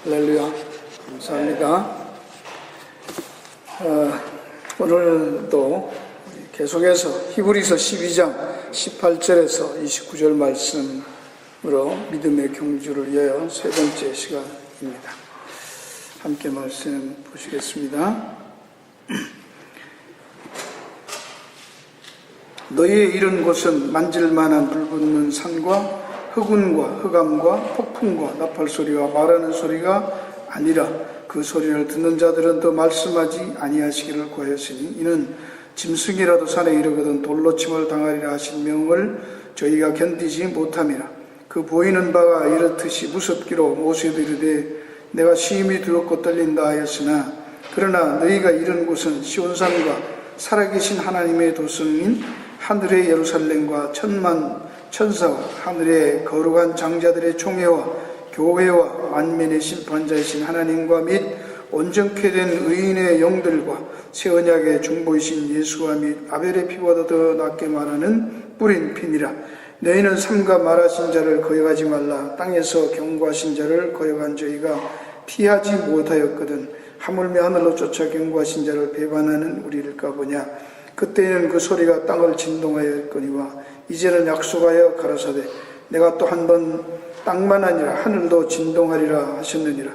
할렐루야. 감사합니다. 오늘도 계속해서 히브리서 12장 18절에서 29절 말씀으로 믿음의 경주를 위하여 세 번째 시간입니다. 함께 말씀 보시겠습니다. 너희의 이른 곳은 만질만한 불붙는 산과 흑운과 흑암과 폭풍과 나팔소리와 말하는 소리가 아니라 그 소리를 듣는 자들은 더 말씀하지 아니하시기를 구하였으니 이는 짐승이라도 산에 이르거든 돌로 침을 당하리라 하신 명을 저희가 견디지 못함이라. 그 보이는 바가 이렇듯이 무섭기로 모세도 이르되 내가 심히 두렵고 떨린다 하였으나 그러나 너희가 이른 곳은 시온산과 살아계신 하나님의 도성인 하늘의 예루살렘과 천만 천사와 하늘의 거룩한 장자들의 총회와 교회와 만민의 심판자이신 하나님과 및 온전케 된 의인의 영들과 새 언약의 중보이신 예수와 및 아벨의 피보다 더 낫게 말하는 뿌린 피니라. 너희는 삼가 말하신 자를 거역하지 말라. 땅에서 경고하신 자를 거역한 저희가 피하지 못하였거든 하물며 하늘로 쫓아 경고하신 자를 배반하는 우리일까 보냐. 그때에는 그 소리가 땅을 진동하였거니와 이제는 약속하여 가라사대 내가 또 한 번 땅만 아니라 하늘도 진동하리라 하셨느니라.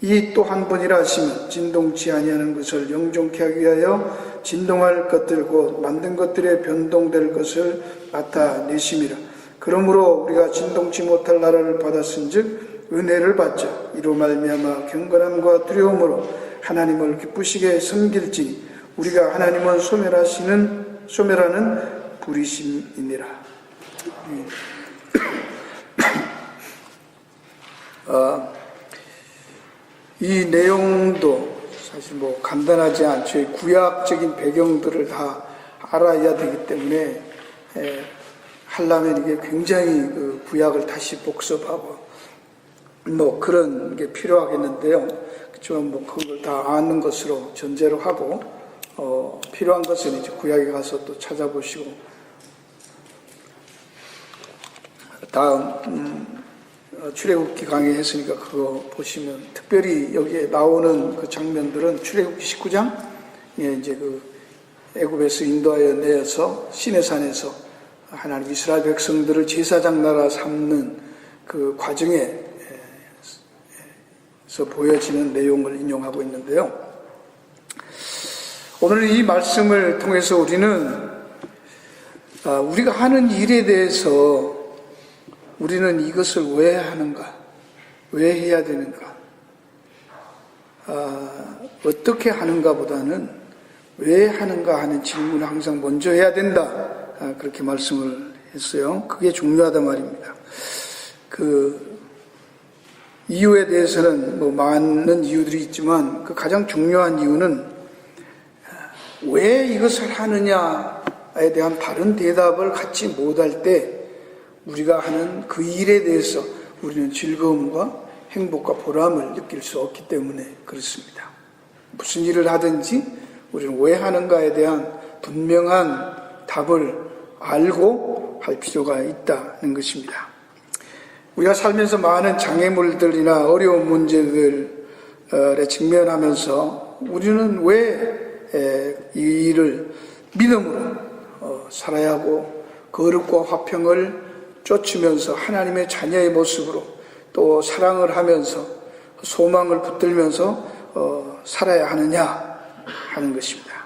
이 또 한 번이라 하시면 진동치 아니하는 것을 영존케 하기 위하여 진동할 것들 곧 만든 것들에 변동될 것을 나타내심이라. 그러므로 우리가 진동치 못할 나라를 받았은즉 은혜를 받자. 이로 말미암아 경건함과 두려움으로 하나님을 기쁘시게 섬길지니 우리가 하나님은 소멸하는 불이심이니라. 이 내용도 사실 간단하지 않죠. 구약적인 배경들을 다 알아야 되기 때문에 하려면 이게 굉장히 그 구약을 다시 복습하고 그런 게 필요하겠는데요. 그렇지만 그걸 다 아는 것으로 전제로 하고 필요한 것은 이제 구약에 가서 또 찾아보시고 다음 출애굽기 강의 했으니까 그거 보시면 특별히 여기에 나오는 그 장면들은 출애굽기 19장 이제 그 애굽에서 인도하여 내어서 시내산에서 하나님 이스라엘 백성들을 제사장 나라 삼는 그 과정에서 보여지는 내용을 인용하고 있는데요. 오늘 이 말씀을 통해서 우리는 우리가 하는 일에 대해서 우리는 이것을 왜 하는가? 왜 해야 되는가? 어떻게 하는가 보다는 왜 하는가 하는 질문을 항상 먼저 해야 된다. 그렇게 말씀을 했어요. 그게 중요하단 말입니다. 그 이유에 대해서는 많은 이유들이 있지만 그 가장 중요한 이유는 왜 이것을 하느냐에 대한 바른 대답을 갖지 못할 때 우리가 하는 그 일에 대해서 우리는 즐거움과 행복과 보람을 느낄 수 없기 때문에 그렇습니다. 무슨 일을 하든지 우리는 왜 하는가에 대한 분명한 답을 알고 할 필요가 있다는 것입니다. 우리가 살면서 많은 장애물들이나 어려운 문제들에 직면하면서 우리는 왜 이 일을 믿음으로 살아야 하고 거룩과 화평을 쫓으면서 하나님의 자녀의 모습으로 또 사랑을 하면서 소망을 붙들면서 살아야 하느냐 하는 것입니다.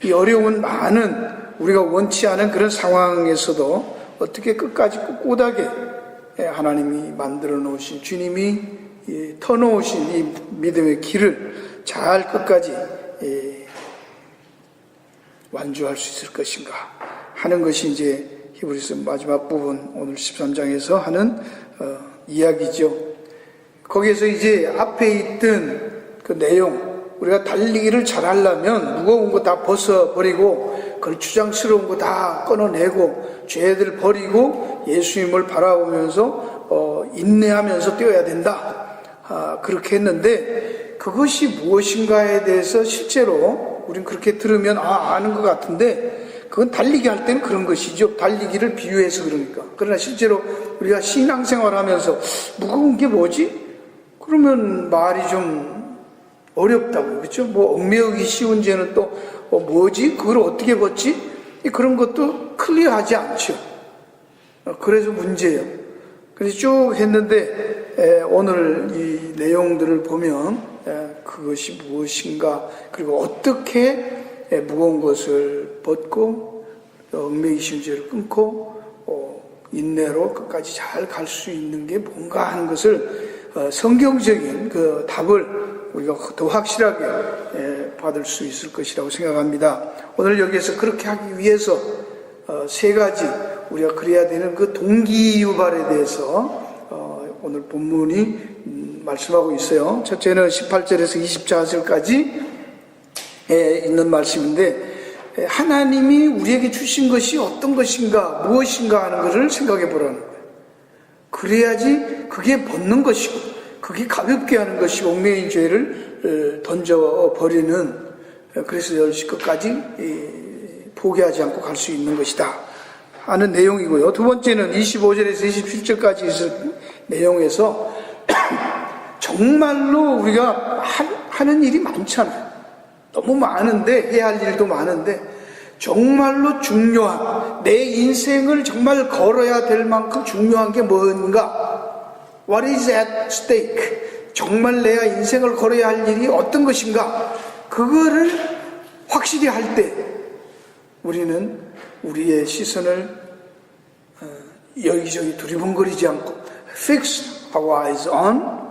이 어려운 많은 우리가 원치 않은 그런 상황에서도 어떻게 끝까지 꿋꿋하게 하나님이 만들어 놓으신 주님이 터놓으신 이 믿음의 길을 잘 끝까지 완주할 수 있을 것인가 하는 것이 이제 히브리서 마지막 부분 오늘 13장에서 하는 이야기죠. 거기에서 이제 앞에 있던 그 내용, 우리가 달리기를 잘하려면 무거운 거 다 벗어버리고 걸추장스러운 거 다 끊어내고 죄들 버리고 예수님을 바라보면서 인내하면서 뛰어야 된다. 그렇게 했는데 그것이 무엇인가에 대해서 실제로 우린 그렇게 들으면 아는 것 같은데 그건 달리기 할 때는 그런 것이죠. 달리기를 비유해서 그러니까. 그러나 실제로 우리가 신앙생활 하면서 무거운 게 뭐지? 그러면 말이 좀 어렵다고요. 그렇죠? 뭐 얽매이기 쉬운 죄는 또 뭐지? 그걸 어떻게 벗지? 그런 것도 클리어하지 않죠. 그래서 문제예요. 그래서 쭉 했는데 오늘 이 내용들을 보면 그것이 무엇인가, 그리고 어떻게 무거운 것을 벗고 얽매이기 쉬운 죄를 끊고 인내로 끝까지 잘 갈 수 있는 게 뭔가 하는 것을 성경적인 그 답을 우리가 더 확실하게 받을 수 있을 것이라고 생각합니다. 오늘 여기에서 그렇게 하기 위해서 세 가지 우리가 그래야 되는 그 동기유발에 대해서 오늘 본문이 말씀하고 있어요. 첫째는 18절에서 24절까지 있는 말씀인데, 하나님이 우리에게 주신 것이 어떤 것인가, 무엇인가 하는 것을 생각해 보라는 거예요. 그래야지 그게 벗는 것이고, 그게 가볍게 하는 것이고, 얽매인 죄를 던져버리는, 그래서 열시 끝까지 포기하지 않고 갈 수 있는 것이다 하는 내용이고요. 두 번째는 25절에서 27절까지 있을 내용에서 정말로 우리가 하는 일이 많잖아요. 너무 많은데, 해야 할 일도 많은데, 정말로 중요한, 내 인생을 정말 걸어야 될 만큼 중요한 게 뭔가? What is at stake? 정말 내가 인생을 걸어야 할 일이 어떤 것인가? 그거를 확실히 할 때 우리는 우리의 시선을 여기저기 두리번거리지 않고 fix our eyes on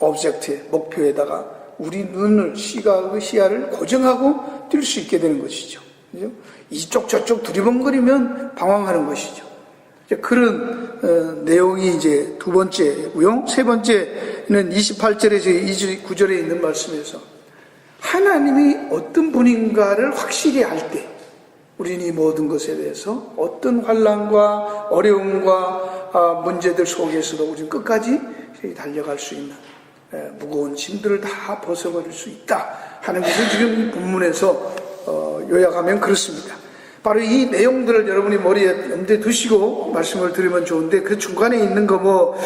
object에, 목표에다가 우리 눈을, 시야를 고정하고 뛸 수 있게 되는 것이죠. 그죠? 이쪽 저쪽 두리번거리면 방황하는 것이죠. 그런 내용이 이제 두 번째고요. 세 번째는 28절에서 29절에 있는 말씀에서 하나님이 어떤 분인가를 확실히 알 때 우리는 이 모든 것에 대해서 어떤 환난과 어려움과 문제들 속에서도 우리는 끝까지 달려갈 수 있는, 무거운 짐들을 다 벗어버릴 수 있다 하는 것을 지금 본문에서 요약하면 그렇습니다. 바로 이 내용들을 여러분이 머리에 염두에 두시고 말씀을 드리면 좋은데, 그 중간에 있는 거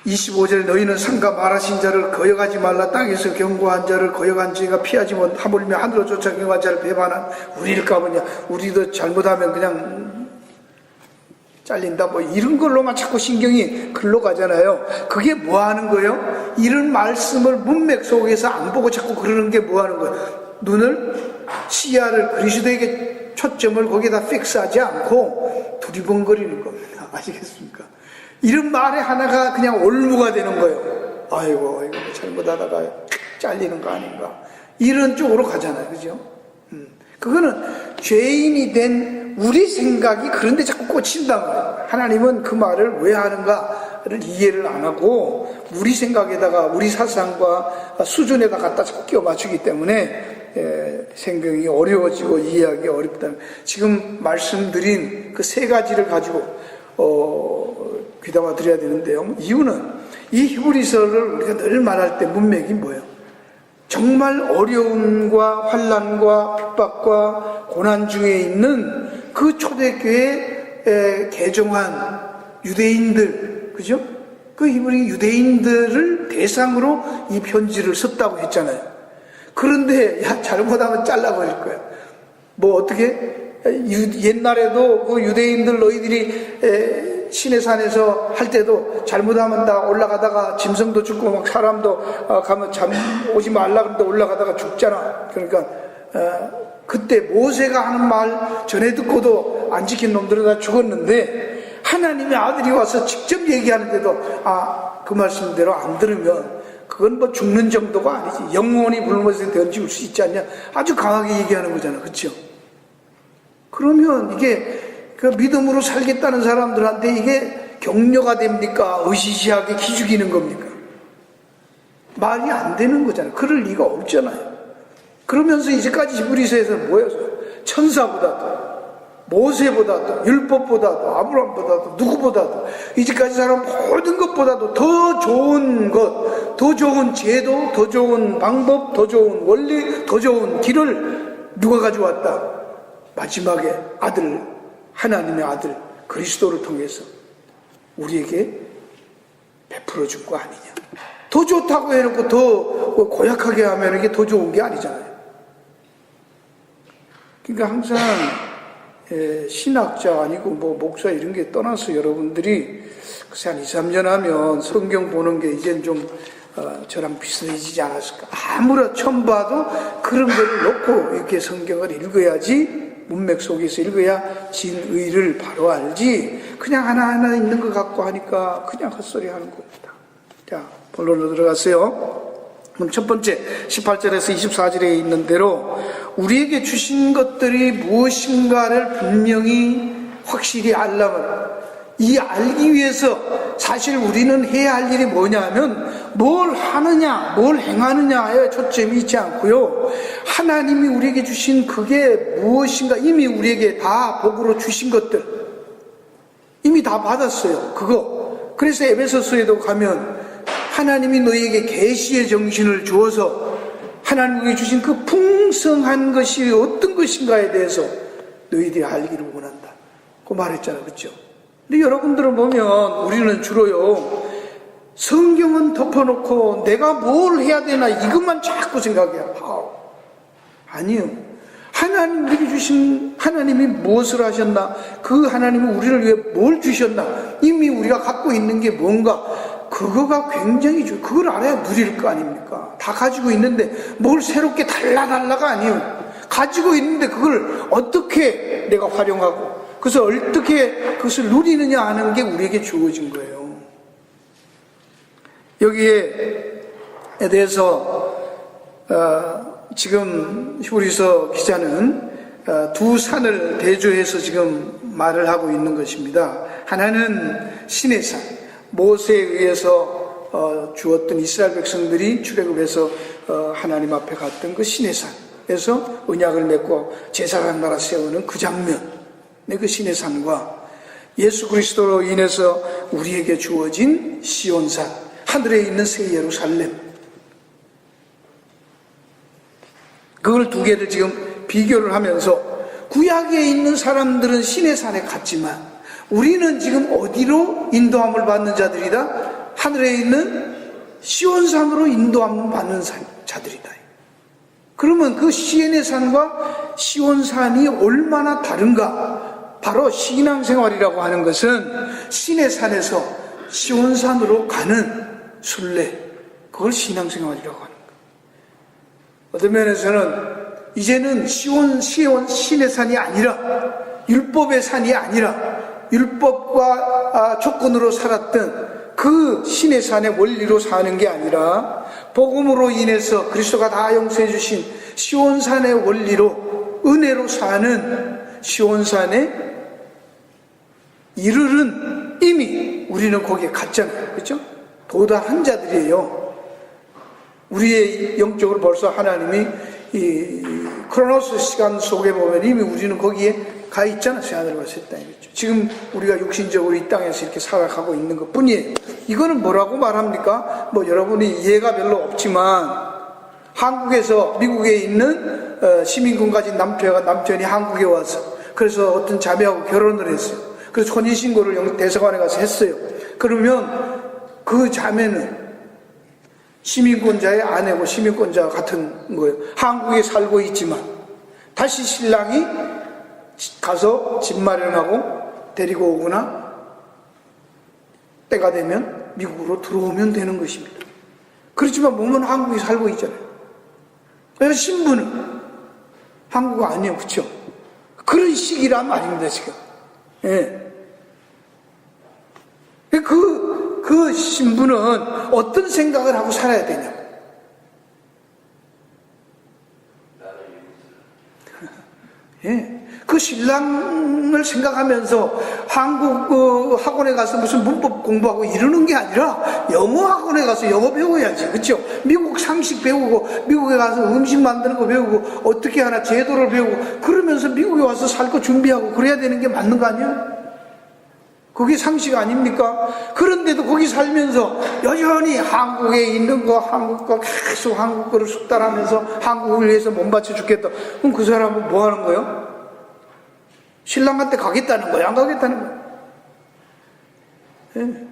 25절에 너희는 상가 말하신 자를 거역하지 말라. 땅에서 경고한 자를 거역한 죄가 피하지 못 하물며 하늘로 쫓아 경고한 자를 배반한 우리일까 보냐. 우리도 잘못하면 그냥 잘린다, 뭐 이런 걸로만 자꾸 신경이 글로 가잖아요. 그게 뭐 하는 거예요? 이런 말씀을 문맥 속에서 안 보고 자꾸 그러는 게 뭐 하는 거예요? 눈을, 시야를 그리스도에게 초점을 거기에다 픽스하지 않고 두리번거리는 겁니다. 아시겠습니까? 이런 말에 하나가 그냥 올무가 되는 거예요. 아이고, 이거 잘못하다가 잘리는 거 아닌가, 이런 쪽으로 가잖아요. 그죠? 그거는 죄인이 된 우리 생각이 그런데 자꾸 꽂힌단 말이에요. 하나님은 그 말을 왜 하는가를 이해를 안 하고 우리 생각에다가, 우리 사상과 수준에다 갖다 자꾸 끼워 맞추기 때문에 생각이 어려워지고 이해하기 어렵다. 지금 말씀드린 그 세 가지를 가지고 귀담아 드려야 되는데요. 이유는 이 히브리서를 우리가 늘 말할 때 문맥이 뭐예요? 정말 어려움과 환난과 핍박과 고난 중에 있는 그 초대교회에 개종한 유대인들, 그죠? 그 히브리 유대인들을 대상으로 이 편지를 썼다고 했잖아요. 그런데 잘못하면 잘라버릴 거야. 뭐 어떻게? 옛날에도 그 유대인들 너희들이 시내 산에서 할 때도 잘못하면 다 올라가다가 짐승도 죽고 막 사람도 가면 잠 오지 말라 그러는데 올라가다가 죽잖아. 그러니까 그때 모세가 하는 말 전해 듣고도 안 지킨 놈들은 다 죽었는데, 하나님의 아들이 와서 직접 얘기하는데도 그 말씀대로 안 들으면 그건 뭐 죽는 정도가 아니지, 영원히 불못에 던지울 수 있지 않냐, 아주 강하게 얘기하는 거잖아. 그렇죠? 그러면 이게 그 믿음으로 살겠다는 사람들한테 이게 격려가 됩니까? 으시시하게 기죽이는 겁니까? 말이 안 되는 거잖아요. 그럴 리가 없잖아요. 그러면서 이제까지 히브리서에서는 뭐였어요? 천사보다도, 모세보다도, 율법보다도, 아브라함보다도, 누구보다도, 이제까지 사람 모든 것보다도 더 좋은 것, 더 좋은 제도, 더 좋은 방법, 더 좋은 원리, 더 좋은 길을 누가 가져왔다? 마지막에 아들, 하나님의 아들 그리스도를 통해서 우리에게 베풀어 준 거 아니냐. 더 좋다고 해놓고 더 고약하게 하면 이게 더 좋은 게 아니잖아요. 그러니까 항상 신학자 아니고 뭐 목사 이런 게 떠나서 여러분들이 글쎄 한 2, 3년 하면 성경 보는 게 이젠 좀 저랑 비슷해지지 않았을까. 아무리 처음 봐도 그런 거를 놓고 이렇게 성경을 읽어야지, 문맥 속에서 읽어야 진의를 바로 알지, 그냥 하나하나 있는 것 같고 하니까 그냥 헛소리 하는 겁니다. 자, 본론으로 들어갔어요. 그럼 첫 번째 18절에서 24절에 있는 대로 우리에게 주신 것들이 무엇인가를 분명히 확실히 알려면, 이 알기 위해서 사실 우리는 해야 할 일이 뭐냐면 뭘 하느냐, 뭘 행하느냐에 초점이 있지 않고요, 하나님이 우리에게 주신 그게 무엇인가, 이미 우리에게 다 복으로 주신 것들 이미 다 받았어요. 그거. 그래서 에베소서에도 가면 하나님이 너희에게 계시의 정신을 주어서 하나님께 주신 그 풍성한 것이 어떤 것인가에 대해서 너희들이 알기를 원한다, 그 말했잖아요. 그렇죠? 근데 여러분들은 보면 우리는 주로요, 성경은 덮어놓고 내가 뭘 해야 되나 이것만 자꾸 생각해요. 아니요. 하나님 우리에게 주신, 하나님이 무엇을 하셨나, 그 하나님이 우리를 위해 뭘 주셨나, 이미 우리가 갖고 있는 게 뭔가, 그거가 굉장히 중요해요. 그걸 알아야 누릴 거 아닙니까? 다 가지고 있는데 뭘 새롭게 달라가 아니에요. 가지고 있는데 그걸 어떻게 내가 활용하고 그래서 어떻게 그것을 누리느냐 하는 게 우리에게 주어진 거예요. 여기에 대해서 지금 히브리서 기자는 두 산을 대조해서 지금 말을 하고 있는 것입니다. 하나는 신의 산, 모세에 의해서 주었던 이스라엘 백성들이 출애굽해서 하나님 앞에 갔던 그 신의 산에서 언약을 맺고 제사장 나라 세우는 그 장면, 그 신의 산과 예수 그리스도로 인해서 우리에게 주어진 시온산, 하늘에 있는 새 예루살렘, 그걸 두 개를 지금 비교를 하면서 구약에 있는 사람들은 신의 산에 갔지만 우리는 지금 어디로 인도함을 받는 자들이다? 하늘에 있는 시온산으로 인도함을 받는 자들이다. 그러면 그 시온의 산과 시온산이 얼마나 다른가? 바로 신앙생활이라고 하는 것은 신의 산에서 시온산으로 가는 순례, 그걸 신앙생활이라고 하는 거예요. 어떤 면에서는 이제는 신의 산이 아니라, 율법의 산이 아니라 율법과 조건으로 살았던 그 신의 산의 원리로 사는 게 아니라 복음으로 인해서 그리스도가 다 용서해 주신 시온산의 원리로 은혜로 사는 시온산에 이르른, 이미 우리는 거기에 갔잖아요. 그렇죠? 도달한 자들이에요. 우리의 영적으로 벌써 하나님이 이 크로노스 시간 속에 보면 이미 우리는 거기에 가 있잖아. 새하늘과 새 땅이겠죠. 지금 우리가 육신적으로 이 땅에서 이렇게 살아가고 있는 것 뿐이에요. 이거는 뭐라고 말합니까? 뭐 여러분이 이해가 별로 없지만 한국에서 미국에 있는 시민권 가진 남편이 한국에 와서 그래서 어떤 자매하고 결혼을 했어요. 그래서 혼인신고를 대사관에 가서 했어요. 그러면 그 자매는 시민권자의 아내고 시민권자 같은 거예요. 한국에 살고 있지만 다시 신랑이 가서 집 마련하고 데리고 오거나 때가 되면 미국으로 들어오면 되는 것입니다. 그렇지만 몸은 한국에 살고 있잖아요. 그래서 신분은 한국 아니에요. 그렇죠? 그런 시기란 말입니다. 지금. 예. 그 신분은 어떤 생각을 하고 살아야 되냐? 예. 그 신랑을 생각하면서 한국 학원에 가서 무슨 문법 공부하고 이러는 게 아니라 영어 학원에 가서 영어 배워야지. 그렇죠? 미국 상식 배우고 미국에 가서 음식 만드는 거 배우고 어떻게 하나 제도를 배우고 그러면서 미국에 와서 살 거 준비하고 그래야 되는 게 맞는 거 아니에요? 그게 상식 아닙니까? 그런데도 거기 살면서 여전히 한국에 있는 거, 한국 거 계속 한국 거를 숙달하면서 한국을 위해서 몸바쳐 죽겠다. 그럼 그 사람은 뭐 하는 거예요? 신랑한테 가겠다는 거예요? 안 가겠다는 거예요? 예.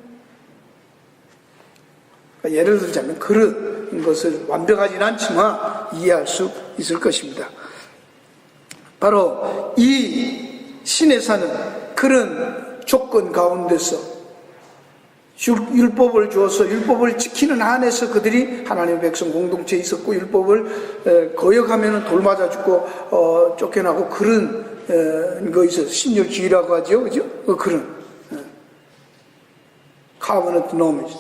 예를 들자면 그런 것을 완벽하지는 않지만 이해할 수 있을 것입니다. 바로 이 시내산은 그런 조건 가운데서 율법을 주어서 율법을 지키는 한에서 그들이 하나님의 백성 공동체에 있었고, 율법을 거역하면 돌 맞아 죽고 쫓겨나고 그런 거 있어서 신율주의라고 하죠, 그죠? 그런 covenant norms.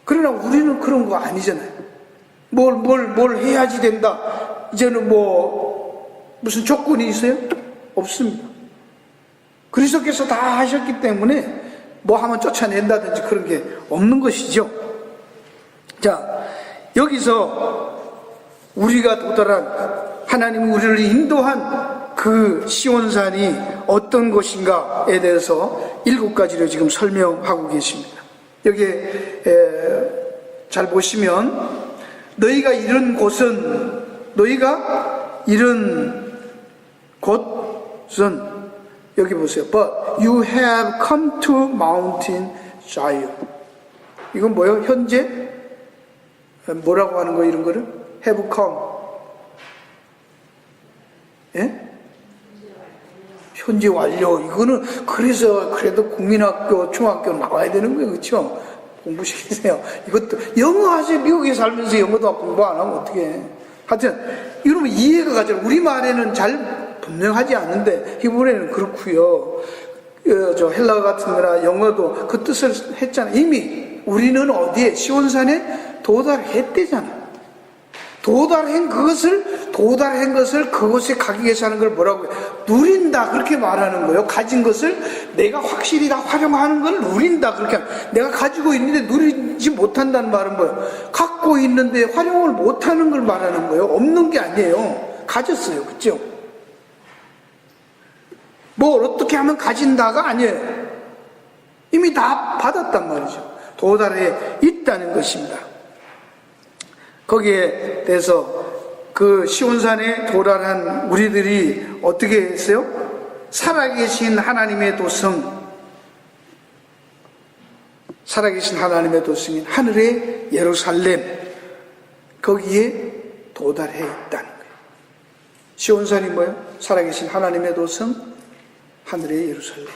그러나 우리는 그런 거 아니잖아요. 뭘 해야지 된다. 이제는 무슨 조건이 있어요? 없습니다. 그리스도께서 다 하셨기 때문에 하면 쫓아낸다든지 그런 게 없는 것이죠. 자, 여기서 우리가 도달한, 하나님이 우리를 인도한 그 시온산이 어떤 것인가에 대해서 7가지로 지금 설명하고 계십니다. 여기에 잘 보시면, 너희가 이런 곳은 여기 보세요. But you have come to Mountain Zion. 이건 뭐예요? 현재 뭐라고 하는 거예요? 이런 거를? Have come. 예? 현재 완료. 이거는 그래서 그래도 국민학교, 중학교 나와야 되는 거예요. 그렇죠? 공부시키세요. 이것도 영어 하세요. 미국에 살면서 영어도 공부 안 하면 어떻게 해. 하여튼 여러분 이해가 가죠. 우리말에는 잘 분명하지 않은데 히브리어는 그렇고요. 헬라어 같은 거나 영어도 그 뜻을 했잖아요. 이미 우리는 어디에? 시온산에 도달했대잖아요. 도달한 것을 그곳에 가기 위해서 하는 걸 뭐라고 해요? 누린다, 그렇게 말하는 거예요. 가진 것을 내가 확실히 다 활용하는 걸 누린다, 그렇게. 내가 가지고 있는데 누리지 못한다는 말은 뭐예요? 갖고 있는데 활용을 못하는 걸 말하는 거예요. 없는 게 아니에요. 가졌어요. 그렇죠? 뭘 어떻게 하면 가진다가 아니에요. 이미 다 받았단 말이죠. 도달해 있다는 것입니다. 거기에 대해서 그 시온산에 도달한 우리들이 어떻게 했어요? 살아계신 하나님의 도성, 살아계신 하나님의 도성인 하늘의 예루살렘, 거기에 도달해 있다는 거예요. 시온산이 뭐예요? 살아계신 하나님의 도성, 하늘의 예루살렘,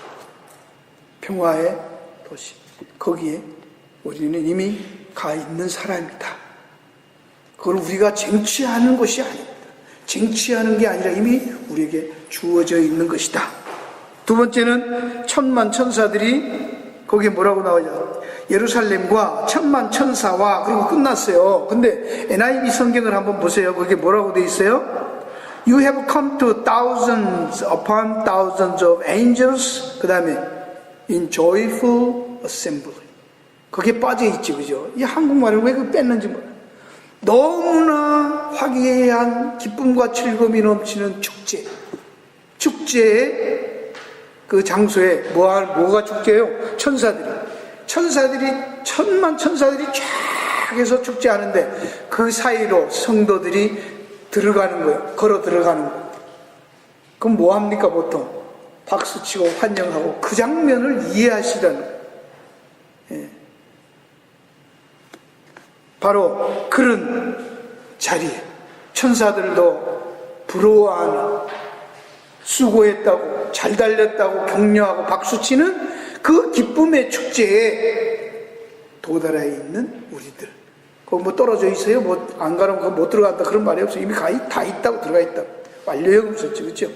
평화의 도시. 거기에 우리는 이미 가 있는 사람이다. 그걸 우리가 쟁취하는 것이 아닙니다. 쟁취하는 게 아니라 이미 우리에게 주어져 있는 것이다. 두 번째는 천만 천사들이, 거기에 뭐라고 나오냐, 예루살렘과 천만 천사와, 그리고 끝났어요. 근데 NIV 성경을 한번 보세요. 거기에 뭐라고 돼 있어요? You have come to thousands upon thousands of angels. 그 다음에 in joyful assembly. 거기에 빠져 있지, 그죠? 이 한국말을 왜 그 뺐는지 몰라요. 너무나 화기애애한 기쁨과 즐거움이 넘치는 축제의 그 장소에 뭐가 축제예요? 천사들이 천만 천사들이 쫙 해서 축제하는데 그 사이로 성도들이 들어가는 거예요. 걸어 들어가는 거예요. 그럼 뭐 합니까? 보통 박수치고 환영하고 그 장면을 이해하시라는 거예요. 예. 바로 그런 자리에 천사들도 부러워하는, 수고했다고, 잘 달렸다고 격려하고 박수치는 그 기쁨의 축제에 도달해 있는 우리들. 거기 떨어져 있어요? 안 가면 못 들어간다, 그런 말이 없어요. 이미 다 있다고, 들어가 있다고. 완료형 썼죠. 그렇죠?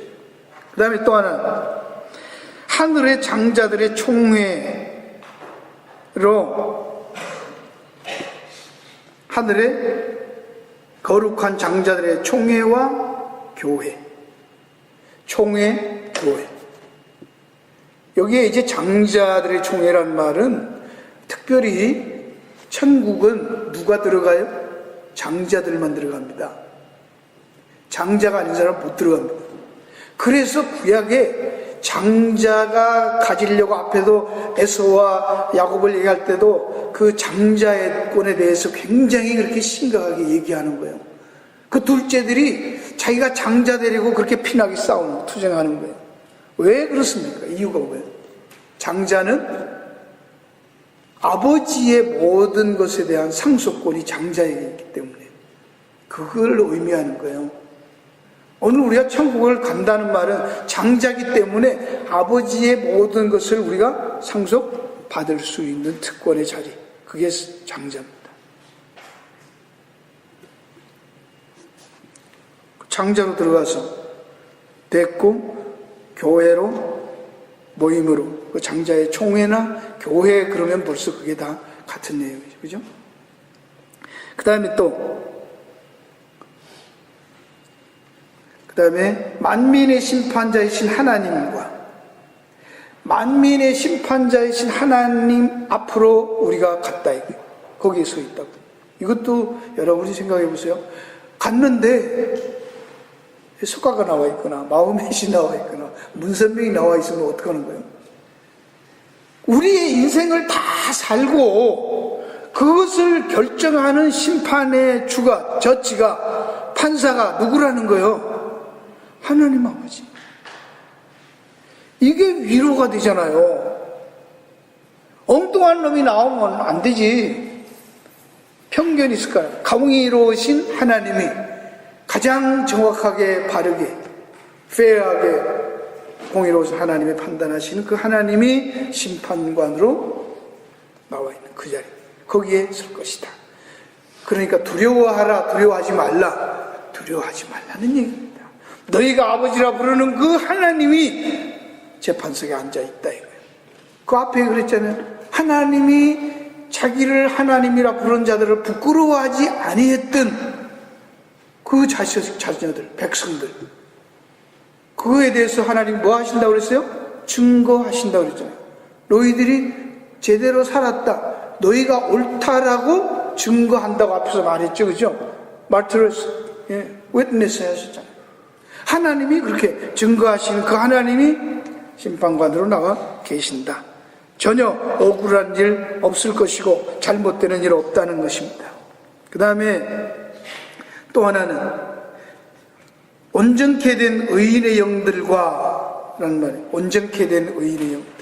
그 다음에 또 하나, 하늘의 장자들의 총회로, 하늘의 거룩한 장자들의 총회와 교회. 총회, 교회. 여기에 이제 장자들의 총회란 말은 특별히 천국은 누가 들어가요? 장자들만 들어갑니다. 장자가 아닌 사람은 못 들어갑니다. 그래서 구약에 장자가 가지려고 앞에도 에서와 야곱을 얘기할 때도 그 장자의 권에 대해서 굉장히 그렇게 심각하게 얘기하는 거예요. 그 둘째들이 자기가 장자 데리고 그렇게 피나게 싸우는, 투쟁하는 거예요. 왜 그렇습니까? 이유가 뭐예요? 장자는 아버지의 모든 것에 대한 상속권이 장자에게 있기 때문에 그걸 의미하는 거예요. 오늘 우리가 천국을 간다는 말은 장자이기 때문에 아버지의 모든 것을 우리가 상속받을 수 있는 특권의 자리, 그게 장자입니다. 장자로 들어가서 됐고 교회로 모임으로 그 장자의 총회나 교회 그러면 벌써 그게 다 같은 내용이죠. 그죠? 그 다음에 만민의 심판자이신 하나님과 만민의 심판자이신 하나님 앞으로 우리가 갔다 이거예요. 거기에 서 있다고. 이것도 여러분이 생각해 보세요. 갔는데 석가가 나와 있거나 마호멧이 나와 있거나 문선명이 나와 있으면 어떡하는 거예요? 우리의 인생을 다 살고 그것을 결정하는 심판의 주가, 저지가, 판사가 누구라는 거예요? 하나님 아버지. 이게 위로가 되잖아요. 엉뚱한 놈이 나오면 안 되지. 편견이 있을까요? 공의로우신 하나님이 가장 정확하게 바르게 페어하게 공의로우신 하나님이 판단하시는 그 하나님이 심판관으로 나와 있는 그 자리, 거기에 설 것이다. 그러니까 두려워하라, 두려워하지 말라, 두려워하지 말라는 얘기입니다. 너희가 아버지라 부르는 그 하나님이 재판석에 앉아있다 이거예요. 그 앞에 그랬잖아요. 하나님이 자기를 하나님이라 부른 자들을 부끄러워하지 아니했던 그 자녀들, 백성들, 그거에 대해서 하나님 뭐 하신다고 그랬어요? 증거하신다고 그랬잖아요. 너희들이 제대로 살았다, 너희가 옳다라고 증거한다고 앞에서 말했죠. 그죠? 마트로스, 웨트니스 하셨잖아요. 하나님이 그렇게 증거하시는 그 하나님이 심판관으로 나와 계신다. 전혀 억울한 일 없을 것이고 잘못되는 일 없다는 것입니다. 그 다음에 또 하나는 온전케 된 의인의 영들과 라는 말이에요. 온전케 된 의인의 영들.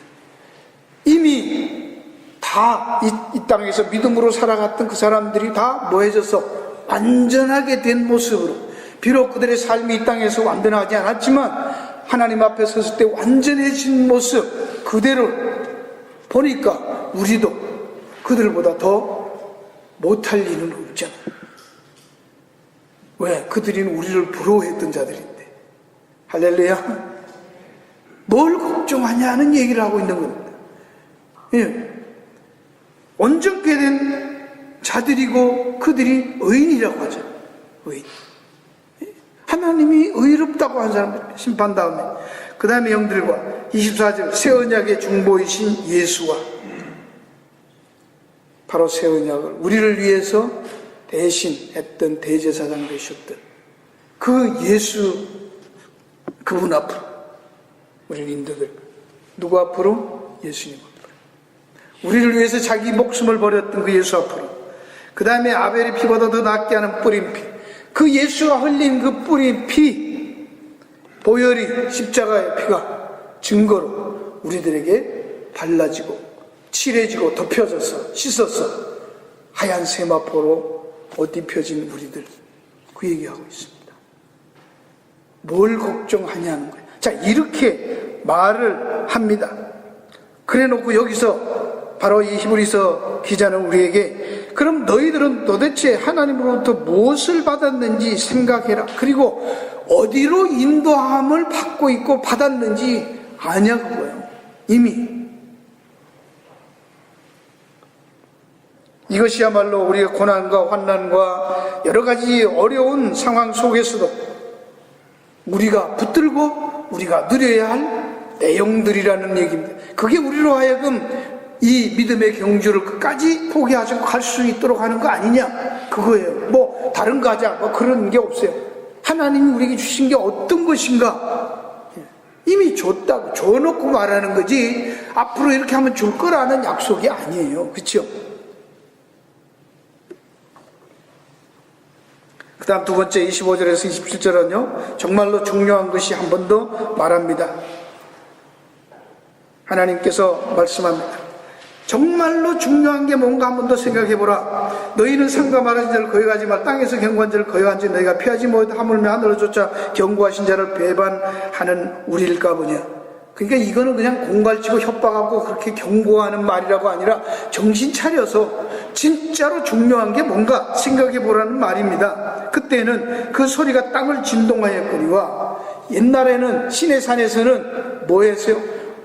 이미 다 이 땅에서 믿음으로 살아갔던 그 사람들이 다 뭐해져서 완전하게 된 모습으로, 비록 그들의 삶이 이 땅에서 완전하지 않았지만 하나님 앞에 섰을 때 완전해진 모습 그대로 보니까 우리도 그들보다 더 못할 일은 없잖아요. 왜? 그들은 우리를 부러워했던 자들인데. 할렐루야. 뭘 걱정하냐는 얘기를 하고 있는 겁니다. 예. 온전케 된 자들이고 그들이 의인이라고 하죠. 의인. 하나님이 의롭다고 한 사람 심판 다음에 그 다음에 영들과 24절 새 언약의 중보이신 예수와, 바로 새 언약을 우리를 위해서 대신 했던 대제사장 되셨던 그 예수, 그분 앞으로 우리를 인도될, 누구 앞으로? 예수님 앞으로. 우리를 위해서 자기 목숨을 버렸던 그 예수 앞으로. 그 다음에 아벨의 피보다 더 낫게 하는 뿌린 피, 그 예수가 흘린 그 뿌린 피, 보혈이, 십자가의 피가 증거로 우리들에게 발라지고 칠해지고 덮여져서 씻어서 하얀 세마포로 옷 입혀진 우리들, 그 얘기하고 있습니다. 뭘 걱정하냐는 거예요. 자, 이렇게 말을 합니다. 그래 놓고 여기서 바로 이 히브리서 기자는 우리에게 그럼 너희들은 도대체 하나님으로부터 무엇을 받았는지 생각해라. 그리고 어디로 인도함을 받고 있고 받았는지 아냐고요. 이미 이것이야말로 우리의 고난과 환난과 여러 가지 어려운 상황 속에서도 우리가 붙들고 우리가 누려야 할 내용들이라는 얘기입니다. 그게 우리로 하여금 이 믿음의 경주를 끝까지 포기하지 않고 갈 수 있도록 하는 거 아니냐, 그거예요. 뭐 다른 거 하자, 뭐 그런 게 없어요. 하나님이 우리에게 주신 게 어떤 것인가 이미 줬다고 줘놓고 말하는 거지, 앞으로 이렇게 하면 줄 거라는 약속이 아니에요. 그렇죠? 그 다음 두 번째 25절에서 27절은요 정말로 중요한 것이 한 번 더 말합니다. 하나님께서 말씀합니다. 정말로 중요한 게 뭔가 한 번 더 생각해보라. 너희는 산과 마르는 자를 거역하지 말, 땅에서 경고한 자를 거역한 지 너희가 피하지 못해 하물며 하늘로 쫓아 경고하신 자를 배반하는 우리일까 보냐. 그러니까 이거는 그냥 공갈치고 협박하고 그렇게 경고하는 말이라고 아니라 정신 차려서 진짜로 중요한 게 뭔가 생각해보라는 말입니다. 그때는 그 소리가 땅을 진동하였거니와, 옛날에는 시내산에서는 뭐 했어요?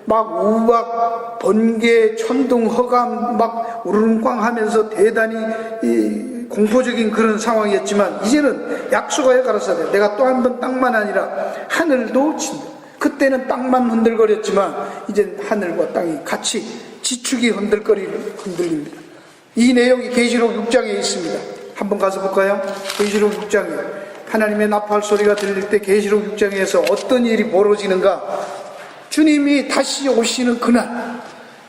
막 우박, 번개, 천둥, 허감 막 우르릉꽝 하면서 대단히 공포적인 그런 상황이었지만, 이제는 약속하여 가라사대 내가 또 한 번 땅만 아니라 하늘도 진다. 그때는 땅만 흔들거렸지만 이제 하늘과 땅이 같이 지축이 흔들립니다. 이 내용이 계시록 6장에 있습니다. 한번 가서 볼까요? 계시록 6장에 하나님의 나팔 소리가 들릴 때 계시록 6장에서 어떤 일이 벌어지는가? 주님이 다시 오시는 그날,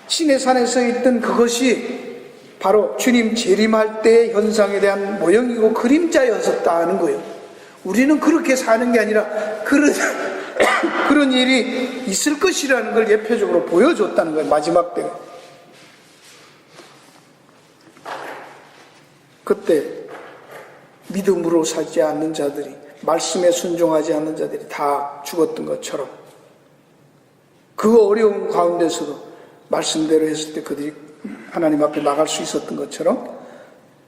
시내산에서 있던 그것이 바로 주님 재림할 때의 현상에 대한 모형이고 그림자였었다는 거예요. 우리는 그렇게 사는 게 아니라 그런 일이 있을 것이라는 걸 예표적으로 보여줬다는 거예요. 마지막 때에. 그때 믿음으로 살지 않는 자들이, 말씀에 순종하지 않는 자들이 다 죽었던 것처럼, 그 어려운 가운데서도 말씀대로 했을 때 그들이 하나님 앞에 나갈 수 있었던 것처럼,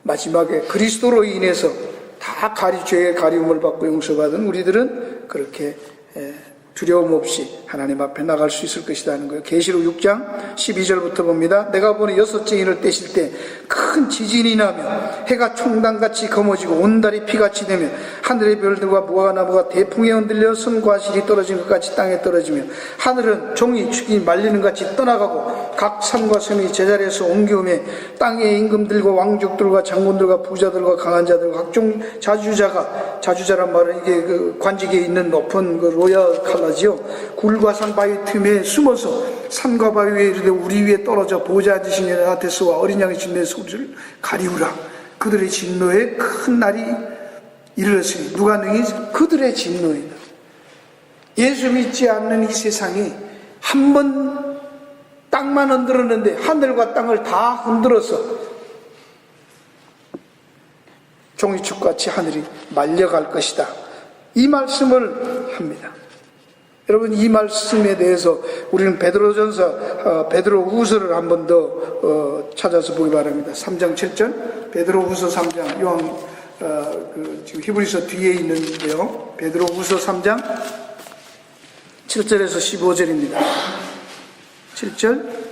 마지막에 그리스도로 인해서 다 죄의 가리움을 받고 용서받은 우리들은 그렇게 두려움 없이 하나님 앞에 나갈 수 있을 것이다 하는 거예요. 계시록 6장 12절부터 봅니다. 내가 보니 6째 인을 떼실 때 큰 지진이 나며 해가 총단같이 검어지고 온 달이 피같이 되며 하늘의 별들과 무화과나무가 대풍에 흔들려 선과실이 떨어진 것 같이 땅에 떨어지며 하늘은 종이 축이 말리는 같이 떠나가고 각 산과 섬이 제자리에서 옮겨오며 땅의 임금들과 왕족들과 장군들과 부자들과 강한 자들과 각종 자주자란 말은 이게 그 관직에 있는 높은 그 로얄 칼라지요. 굴과 산 바위 틈에 숨어서 산과 바위 위에 이르되 우리 위에 떨어져 보좌 앉으신 이의 아테스와 어린 양의 진노의 소리를 가리우라. 그들의 진노에 큰 날이 이르렀으니 누가 능히 그들의 진노이다. 예수 믿지 않는 이 세상이 한 번 땅만 흔들었는데 하늘과 땅을 다 흔들어서 종이축같이 하늘이 말려갈 것이다. 이 말씀을 합니다. 여러분, 이 말씀에 대해서 우리는 베드로전서 베드로후서를 한 번 더 찾아서 보기 바랍니다. 3장 7절, 베드로후서 3장, 지금 히브리서 뒤에 있는데요. 베드로후서 3장 7절에서 15절입니다. 7절,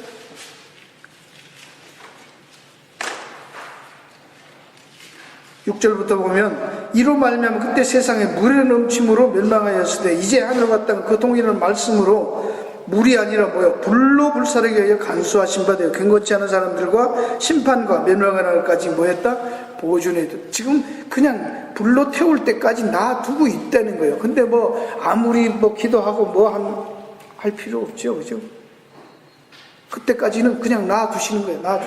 (6절부터) 보면 이로 말미암아 그때 세상에 물의 넘침으로 멸망하였을 때 이제 하늘과 땅 그 동일한 말씀으로 물이 아니라 뭐요? 불로 불사르게 하여 간수하신 바 되어 경건치 않은 사람들과 심판과 멸망의 날까지 뭐했다? 보존해도 지금 그냥 불로 태울 때까지 놔두고 있다는 거예요. 근데 아무리 기도하고 할 필요 없죠, 그죠? 그때까지는 그냥 놔두시는 거예요.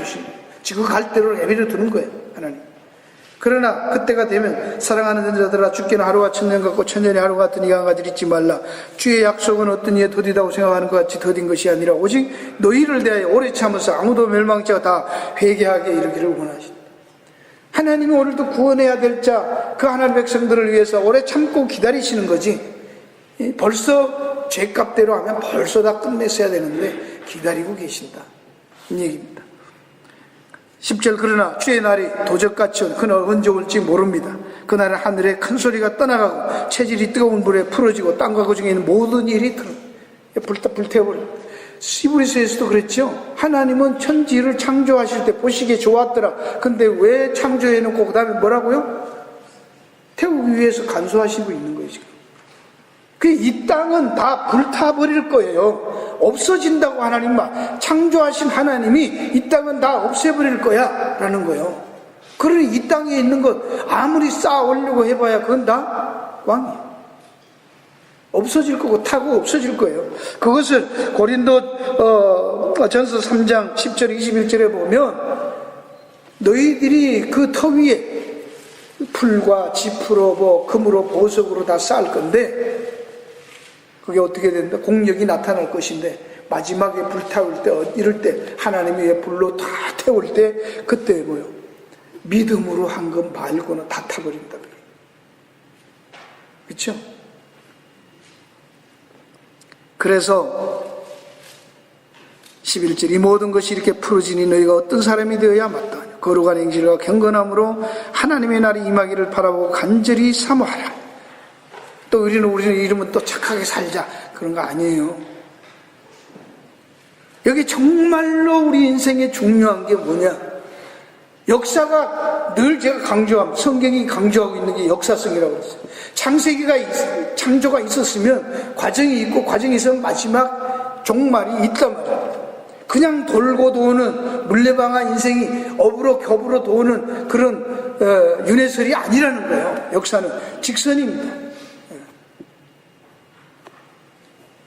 지금 갈 대로 내버려 두는 거예요, 하나님. 그러나 그때가 되면 사랑하는 자들아, 주께는 하루가 천년 같고 천년이 하루 같은 이가 가지를 잊지 말라. 주의 약속은 어떤 이에 더디다고 생각하는 것 같이 더딘 것이 아니라 오직 너희를 대하여 오래 참으서 아무도 멸망자가 다 회개하게 이르기를 원하신다. 하나님이 오늘도 구원해야 될 자, 그 하나님의 백성들을 위해서 오래 참고 기다리시는 거지. 벌써 죄값대로 하면 벌써 다 끝냈어야 되는데 기다리고 계신다, 이 얘기입니다. 10절, 그러나 주의 날이 도적같이 온 그날 언제 올지 모릅니다. 그날은 하늘에 큰 소리가 떠나가고 체질이 뜨거운 불에 풀어지고 땅과 그 중에 있는 모든 일이 불태워버려. 히브리서에서도 그랬죠. 하나님은 천지를 창조하실 때 보시기에 좋았더라. 근데 왜 창조해놓고 그 다음에 뭐라고요? 태우기 위해서 간수하시고 있는 거예요, 지금. 이 땅은 다 불타버릴 거예요. 없어진다고 하나님만, 창조하신 하나님이 이 땅은 다 없애버릴 거야 라는 거예요. 그러니 이 땅에 있는 것 아무리 쌓아 올려고 해봐야 그건 다 왕이에요. 없어질 거고 타고 없어질 거예요. 그것을 고린도 전서 3장 10절 21절에 보면 너희들이 그 터 위에 풀과 지프로 금으로 보석으로 다 쌓을 건데 그게 어떻게 된다? 공력이 나타날 것인데 마지막에 불타올 때 이럴 때 하나님의 불로 다 태울 때 그때 뭐요? 믿음으로 한 것 말고는 다 타버린다. 그렇죠? 그래서 11절 이 모든 것이 이렇게 풀어지니 너희가 어떤 사람이 되어야 마땅하냐. 거룩한 행실과 경건함으로 하나님의 날이 임하기를 바라보고 간절히 사모하라. 또 우리는 이러면 또 착하게 살자 그런 거 아니에요. 여기 정말로 우리 인생에 중요한 게 뭐냐? 역사가 늘 제가 강조합니다. 성경이 강조하고 있는 게 역사성이라고 했어요. 창조가 있었으면 과정이 있고 과정이 있으면 마지막 종말이 있단 말입니다. 그냥 돌고 도는 물레방아 인생이 업으로 겹으로 도는 그런 윤회설이 아니라는 거예요. 역사는 직선입니다.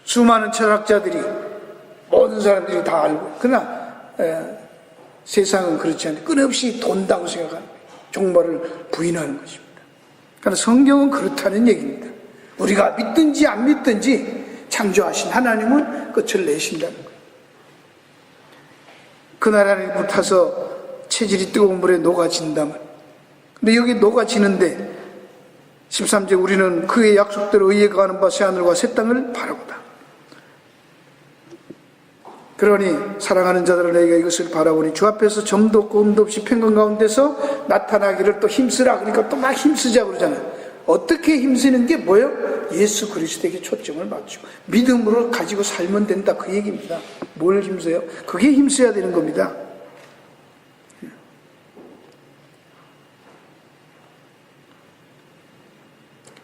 수많은 철학자들이 모든 사람들이 다 알고 그러나 세상은 그렇지 않아요. 끊임없이 돈다고 생각하는 거예요. 종말을 부인하는 것입니다. 그러나 성경은 그렇다는 얘기입니다. 우리가 믿든지 안 믿든지 창조하신 하나님은 끝을 내신다는 거예요. 그날 안에 불타서 체질이 뜨거운 물에 녹아진다면 근데 여기 녹아지는데 13절 우리는 그의 약속대로 의에 거하는 바 새하늘과 새 땅을 바라보다. 그러니 사랑하는 자들아 너희가 이것을 바라보니 주 앞에서 점도 없고 음도 없이 평강 가운데서 나타나기를 또 힘쓰라. 그러니까 또 막 힘쓰자 그러잖아요. 어떻게 힘쓰는 게 뭐예요? 예수 그리스도에게 초점을 맞추고 믿음으로 가지고 살면 된다 그 얘기입니다. 뭘 힘써요? 그게 힘써야 되는 겁니다.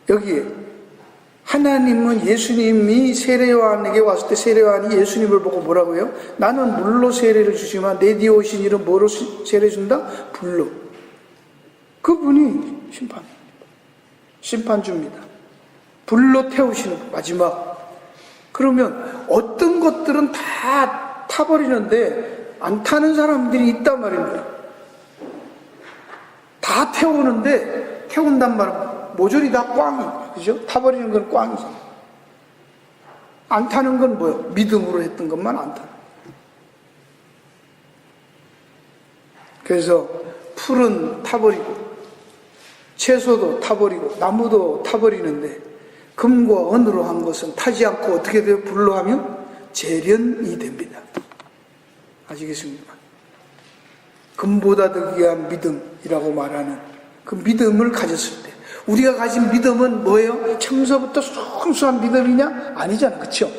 여기에 하나님은 예수님이 세례요한에게 왔을 때 세례요한이 예수님을 보고 뭐라고요? 나는 물로 세례를 주지만 내 뒤에 오신 이는 뭐로 세례 준다? 불로. 그분이 심판주입니다. 불로 태우시는 마지막. 그러면 어떤 것들은 다 타버리는데 안 타는 사람들이 있단 말입니다. 다 태우는데 태운단 말은 모조리 다 꽝이에요. 그죠? 타버리는 건 꽝이죠. 안 타는 건 뭐예요? 믿음으로 했던 것만 안 타는. 그래서 풀은 타버리고 채소도 타버리고 나무도 타버리는데 금과 은으로 한 것은 타지 않고 어떻게 돼요? 불로 하면 재련이 됩니다. 아시겠습니까? 금보다 더 귀한 믿음이라고 말하는 그 믿음을 가졌을 때 우리가 가진 믿음은 뭐예요? 처음서부터 순수한 믿음이냐? 아니잖아. 그렇죠?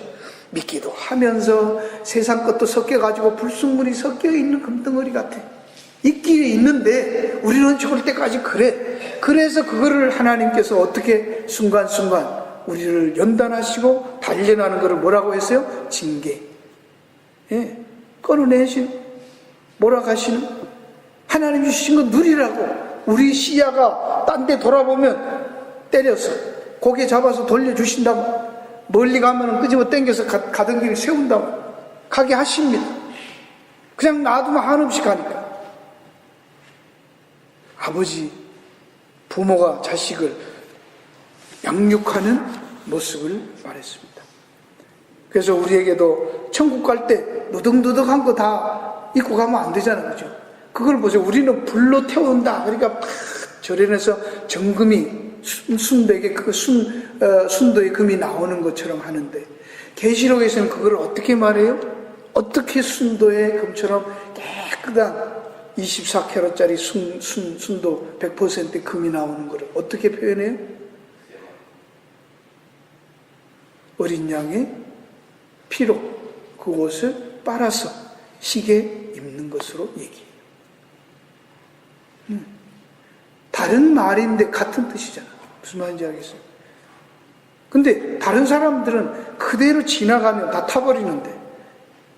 믿기도 하면서 세상 것도 섞여가지고 불순물이 섞여있는 금덩어리 같아. 있기에 있는데 우리는 죽을 때까지 그래. 그래서 그거를 하나님께서 어떻게 순간순간 우리를 연단하시고 단련하는 것을 뭐라고 했어요? 징계. 예, 끊어내신 몰아가시는 하나님 주신 거 누리라고. 우리 시야가 딴 데 돌아보면 때려서 고개 잡아서 돌려주신다고 멀리 가면 끄집어 당겨서 가던 길을 세운다고 가게 하십니다. 그냥 놔두면 한없이 가니까. 아버지, 부모가 자식을 양육하는 모습을 말했습니다. 그래서 우리에게도 천국 갈 때 누덕누덕한 거 다 입고 가면 안 되잖아요. 그죠? 그걸 보세요. 우리는 불로 태운다. 그러니까 막 절연해서 정금이 순백에 그 순도의 금이 나오는 것처럼 하는데 계시록에서는 그걸 어떻게 말해요? 어떻게 순도의 금처럼 깨끗한 24캐럿짜리 순도 100% 금이 나오는 것을 어떻게 표현해요? 어린 양의 피로 그것을 빨아서 시계 입는 것으로 얘기해요. 다른 말인데 같은 뜻이잖아. 무슨 말인지 알겠어요? 근데 다른 사람들은 그대로 지나가면 다 타버리는데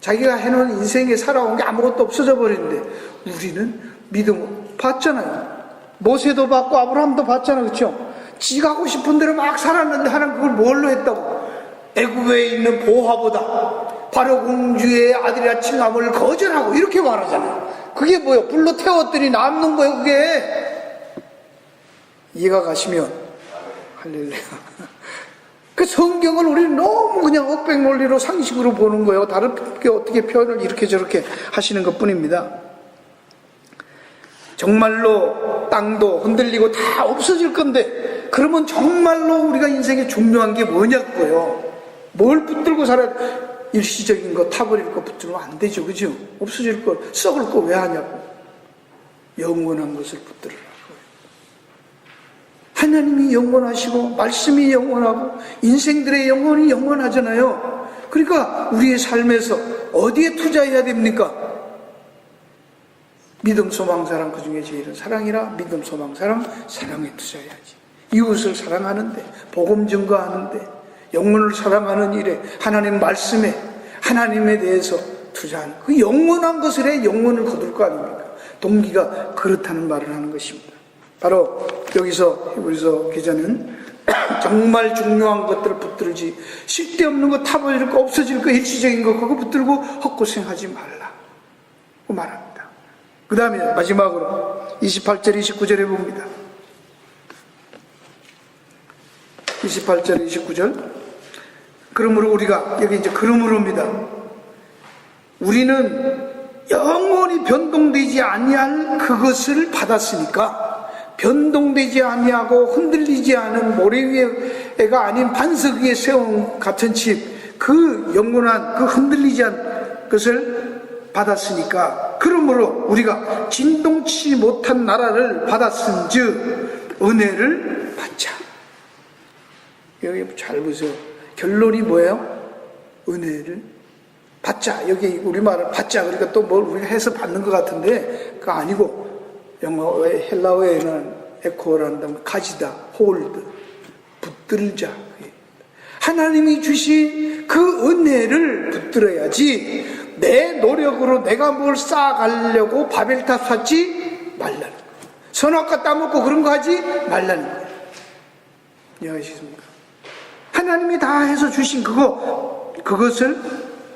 자기가 해놓은 인생에 살아온 게 아무것도 없어져 버리는데 우리는 믿음 봤잖아요. 모세도 봤고 아브라함도 봤잖아요. 그렇죠? 지가 하고 싶은 대로 막 살았는데 하나님 그걸 뭘로 했다고? 애굽에 있는 보화보다 바로 공주의 아들이라 칭함을 거절하고 이렇게 말하잖아요. 그게 뭐예요? 불로 태웠더니 남는 거예요. 그게 이해가 가시면 할렐루야. 그 성경을 우리는 너무 그냥 억백 논리로 상식으로 보는 거예요. 다르게 어떻게 표현을 이렇게 저렇게 하시는 것 뿐입니다. 정말로 땅도 흔들리고 다 없어질 건데, 그러면 정말로 우리가 인생에 중요한 게 뭐냐고요. 뭘 붙들고 살아야, 일시적인 거 타버릴 거 붙들면 안 되죠. 그죠? 없어질 거, 썩을 거 왜 하냐고. 영원한 것을 붙들으라고요. 하나님이 영원하시고 말씀이 영원하고 인생들의 영혼이 영원하잖아요. 그러니까 우리의 삶에서 어디에 투자해야 됩니까? 믿음, 소망, 사랑, 그 중에 제일은 사랑이라. 믿음, 소망, 사랑, 사랑에 투자해야지. 이웃을 사랑하는데, 복음 증거하는데, 영혼을 사랑하는 일에, 하나님 말씀에, 하나님에 대해서 투자하는, 그 영원한 것을 해 영혼을 거둘 거 아닙니까? 동기가 그렇다는 말을 하는 것입니다. 바로 여기서 히브리서 기자는 정말 중요한 것들을 붙들지, 쓸데없는 거, 타버릴 거, 없어질 거, 일시적인 거 그거 붙들고 헛고생하지 말라고 말합니다. 그 다음에 마지막으로 28절 29절에 봅니다. 28절 29절. 그러므로 우리가, 여기 이제 그러므로입니다. 우리는 영원히 변동되지 아니할 그것을 받았으니까, 변동되지 아니하고 흔들리지 않은 모래 위에가 아닌 반석 위에 세운 같은 집, 그 영원한, 그 흔들리지 않은 것을 받았으니까, 그러므로 우리가 진동치 못한 나라를 받았은즉 은혜를 받자. 여기 잘 보세요. 결론이 뭐예요? 은혜를 받자. 여기 우리말은 받자. 그러니까 또 뭘 우리가 해서 받는 것 같은데 그거 아니고, 영어의 헬라어에는 에코라는 단어, 가지다, 홀드, 붙들자. 하나님이 주신 그 은혜를 붙들어야지, 내 노력으로 내가 뭘 쌓아가려고 바벨탑 쌓지 말라는 거예요. 선악과 따먹고 그런 거 하지 말라는 거예요. 이해하시겠습니까? 하나님이 다 해서 주신 그것을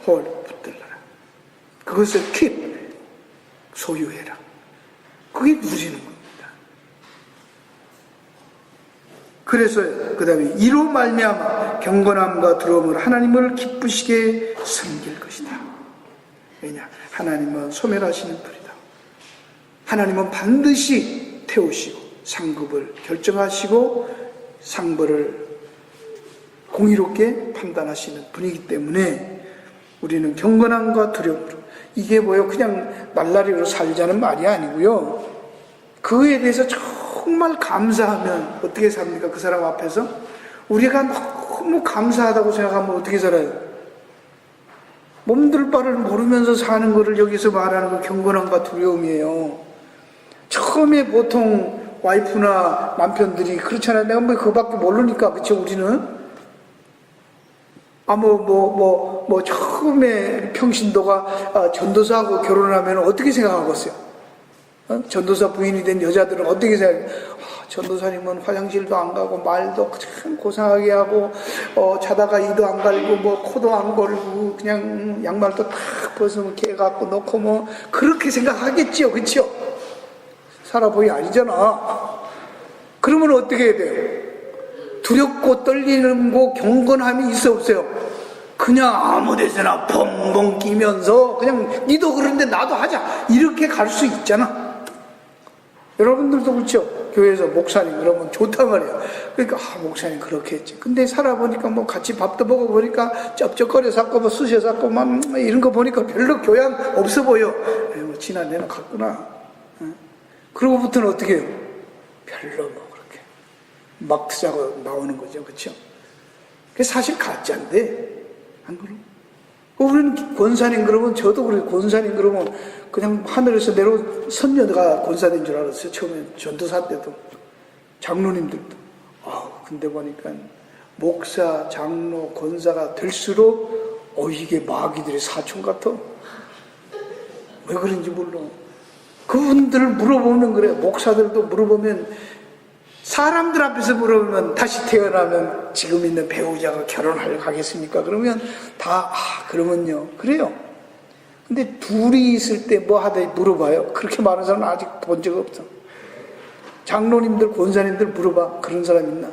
홀 붙들라. 그것을 keep, 소유해라. 그게 누리는 겁니다. 그래서 그 다음에 이로 말미암아 경건함과 두려움으로 하나님을 기쁘시게 섬길 것이다. 왜냐? 하나님은 소멸하시는 분이다. 하나님은 반드시 태우시고 상급을 결정하시고 상벌을 공의롭게 판단하시는 분이기 때문에 우리는 경건함과 두려움으로, 이게 뭐예요? 그냥 날라리로 살자는 말이 아니고요. 그에 대해서 정말 감사하면 어떻게 삽니까? 그 사람 앞에서 우리가 너무 감사하다고 생각하면 어떻게 살아요? 몸둘 바를 모르면서 사는 것을 여기서 말하는 거 경건함과 두려움이에요. 처음에 보통 와이프나 남편들이 그렇잖아요. 내가 뭐 그거밖에 모르니까. 그쵸? 우리는 처음에 평신도가 전도사하고 결혼하면 어떻게 생각하겠어요? 전도사 부인이 된 여자들은 어떻게 생각해요? 전도사님은 화장실도 안 가고 말도 참 고상하게 하고 자다가 이도 안 갈고 뭐 코도 안 걸고 그냥 양말도 탁 벗으면 개 갖고 놓고 뭐 그렇게 생각하겠지요. 그렇죠? 사라보이 아니잖아. 그러면 어떻게 해야 돼요? 두렵고 떨리는 거 경건함이 있어 없어요? 그냥 아무 데서나 벙벙 끼면서 그냥 니도 그런데 나도 하자 이렇게 갈 수 있잖아. 여러분들도 그렇죠? 교회에서 목사님 그러면 좋단 말이에요. 그러니까 목사님 그렇게 했지. 근데 살아보니까 뭐 같이 밥도 먹어보니까 쩝쩝거려 샀고 뭐 쑤셔 샀고 막 이런 거 보니까 별로 교양 없어 보여. 뭐 지난 데는 갔구나. 그러고부터는 어떻게 해요? 별로 뭐 그렇게 막 트자고 나오는 거죠. 그렇죠? 그게 사실 가짜인데 안 그래요? 우리는 권사님 그러면, 저도 그래요. 권사님 그러면 그냥 하늘에서 내려온 선녀가 권사된 줄 알았어요. 처음에 전도사 때도 장로님들도. 근데 보니까 목사, 장로, 권사가 될수록 이게 마귀들의 사촌 같아. 왜 그런지 몰라. 그분들을 물어보면 그래요. 목사들도 물어보면, 사람들 앞에서 물어보면 다시 태어나면 지금 있는 배우자가 결혼하려고 하겠습니까? 그러면 다 그러면요. 그래요. 근데 둘이 있을 때 뭐 하다 물어봐요. 그렇게 많은 사람은 아직 본 적 없어. 장로님들, 권사님들 물어봐. 그런 사람 있나?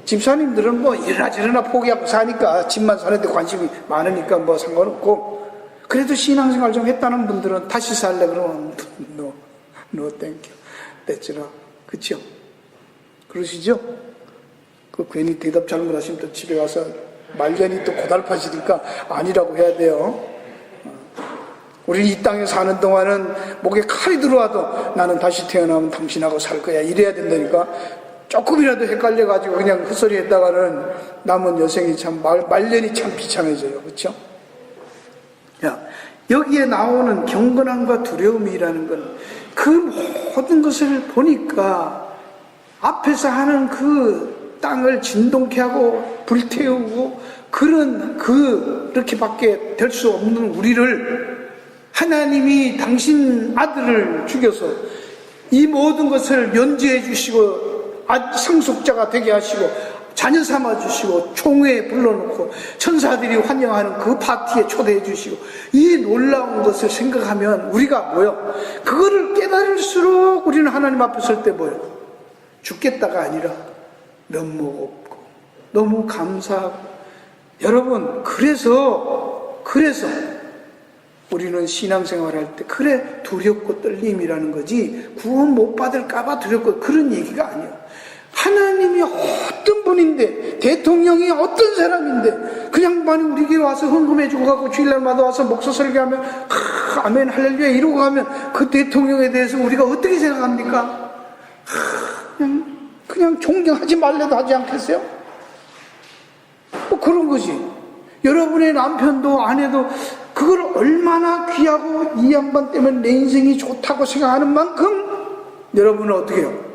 집사님들은 뭐 이러나 저러나 포기하고 사니까 집만 사는데 관심이 많으니까 뭐 상관없고, 그래도 신앙생활 좀 했다는 분들은 다시 살래 그러면 no thank you, that's not. 그쵸? 그러시죠? 그 괜히 대답 잘못하시면 또 집에 가서 말년이 또 고달파지니까 아니라고 해야 돼요. 우리 이 땅에 사는 동안은 목에 칼이 들어와도 나는 다시 태어나면 당신하고 살 거야 이래야 된다니까. 조금이라도 헷갈려가지고 그냥 헛소리 했다가는 남은 여생이 참 말년이 참 비참해져요. 그렇죠? 여기에 나오는 경건함과 두려움이라는 건 그 모든 것을 보니까 앞에서 하는 그 땅을 진동케 하고 불태우고 그렇게밖에 될 수 없는 우리를 하나님이 당신 아들을 죽여서 이 모든 것을 면제해 주시고 상속자가 되게 하시고 자녀 삼아 주시고 총회에 불러놓고 천사들이 환영하는 그 파티에 초대해 주시고 이 놀라운 것을 생각하면 우리가 뭐요? 그거를 깨달을수록 우리는 하나님 앞에 설 때 뭐요? 죽겠다가 아니라 면목없고 너무 감사하고. 여러분, 그래서 우리는 신앙생활 할 때 그래 두렵고 떨림이라는 거지 구원 못 받을까봐 두렵고 그런 얘기가 아니에요. 하나님이 어떤 분인데, 대통령이 어떤 사람인데 그 양반이 우리 교회 와서 헌금해주고 가고 주일날마다 와서 목사 설교하면 아멘 할렐루야 이러고 가면 그 대통령에 대해서 우리가 어떻게 생각합니까? 그냥 존경하지 말래도 하지 않겠어요? 뭐 그런 거지. 여러분의 남편도 아내도 그걸 얼마나 귀하고 이 양반 때문에 내 인생이 좋다고 생각하는 만큼 여러분은 어떻게 해요?